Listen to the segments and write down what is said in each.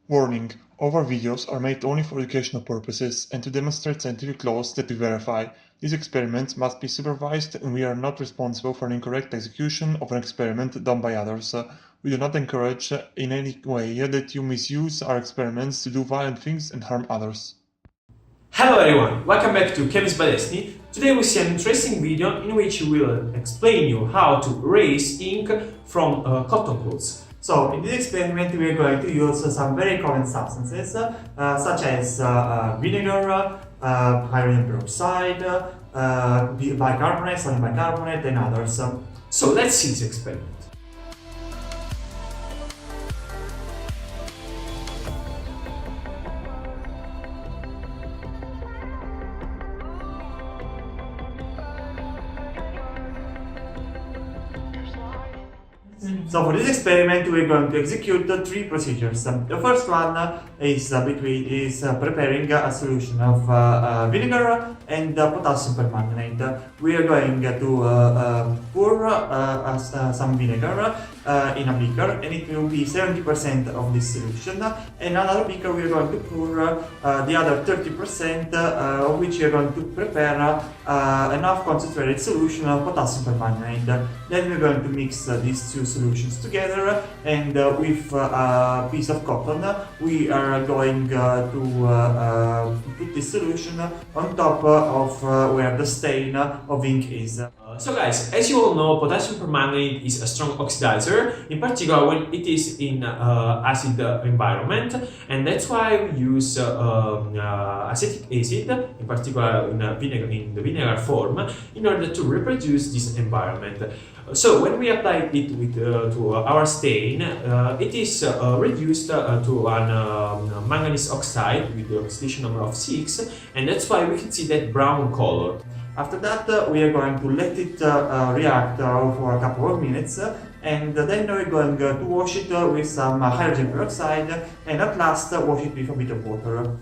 Warning: all our videos are made only for educational purposes and to demonstrate scientific laws that we verify. These experiments must be supervised and we are not responsible for an incorrect execution of an experiment done by others. We do not encourage in any way that you misuse our experiments to do violent things and harm others. Hello everyone, welcome back to chemIst by Destiny. Today we see an interesting video in which we will explain you how to erase ink from cotton clothes. So in this experiment we are going to use some very common substances such as vinegar, hydrogen peroxide, bicarbonate, sodium bicarbonate and others. So let's see this experiment. So for this experiment we are going to execute three procedures. The first one is preparing a solution of vinegar and potassium permanganate. We are going to pour some vinegar in a beaker, and it will be 70% of this solution. In another beaker we are going to pour the other 30%, of which we are going to prepare enough concentrated solution of potassium permanganate. Then we are going to mix these two solutions together, and with a piece of cotton we are going to put this solution on top of where the stain of ink is. So guys, as you all know, potassium permanganate is a strong oxidizer, in particular when it is in acid environment, and that's why we use acetic acid, in particular in the vinegar form, in order to reproduce this environment. So when we apply it to our stain, it is reduced to an manganese oxide with the oxidation number of 6, and that's why we can see that brown color. After that we are going to let it react for a couple of minutes, and then we're going to wash it with some hydrogen peroxide, and at last wash it with a bit of water.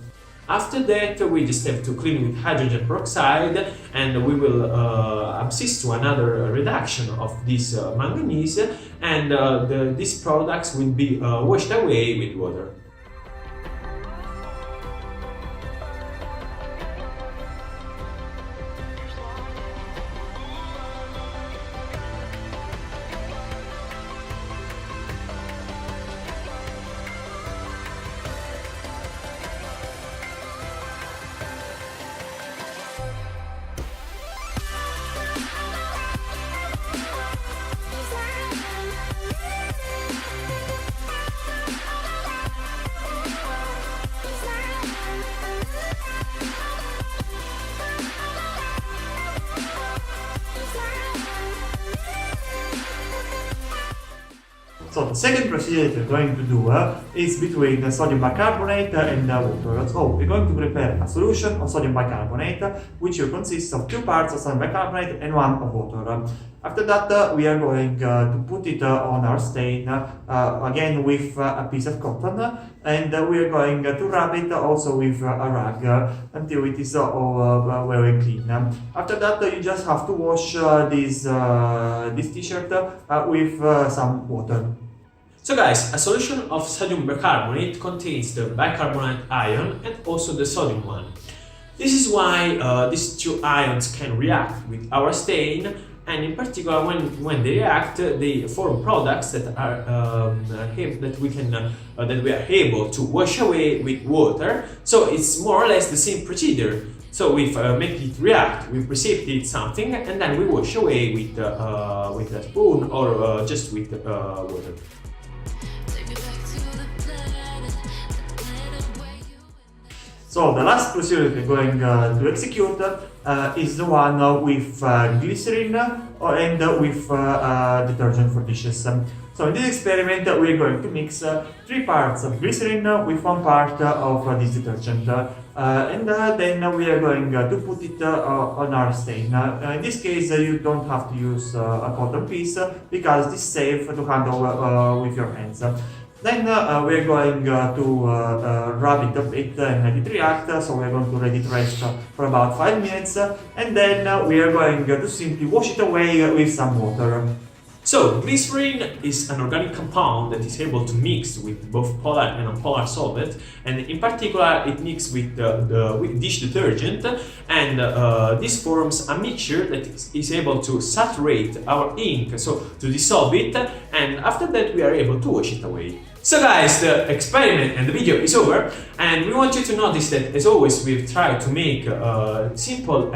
After that we just have to clean with hydrogen peroxide, and we will assist to another reduction of this manganese, and these products will be washed away with water. So the second procedure that we're going to do is between sodium bicarbonate and water. So we're going to prepare a solution of sodium bicarbonate, which will consist of 2 parts of sodium bicarbonate and 1 of water. After that we are going to put it on our stain, again with a piece of cotton, and we are going to rub it also with a rag until it is all very clean. After that you just have to wash this t-shirt with some water. So guys, a solution of sodium bicarbonate contains the bicarbonate ion and also the sodium one. This is why these two ions can react with our stain, and in particular when they react they form products that are that we are able to wash away with water. So it's more or less the same procedure. So we make it react, we precipitate something, and then we wash away with a spoon or just with water. So the last procedure we're going to execute is the one with glycerine and with detergent for dishes. So in this experiment we are going to mix 3 parts of glycerine with 1 part of this detergent, and then we are going to put it on our stain. In this case you don't have to use a cotton piece because it's safe to handle with your hands. Then we're going to rub it a bit and let it react, so we're going to let it rest for about 5 minutes, and then we are going to simply wash it away with some water. So, glycerine is an organic compound that is able to mix with both polar and nonpolar solvent, and in particular it mixes with dish detergent, and this forms a mixture that is able to saturate our ink, so to dissolve it, and after that we are able to wash it away. So guys, the experiment and the video is over, and we want you to notice that, as always, we've tried to make a simple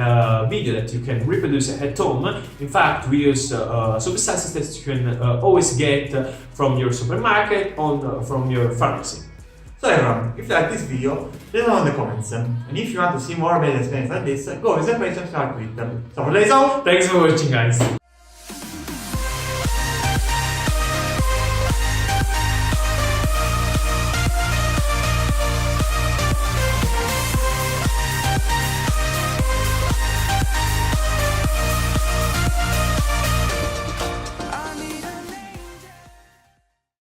video that you can reproduce at home. In fact, we use substances that you can always get from your supermarket or from your pharmacy. So everyone, if you like this video, let us know in the comments. And if you want to see more video experiments like this, go visit the page and subscribe to it. So for today's all, Thanks for watching, guys.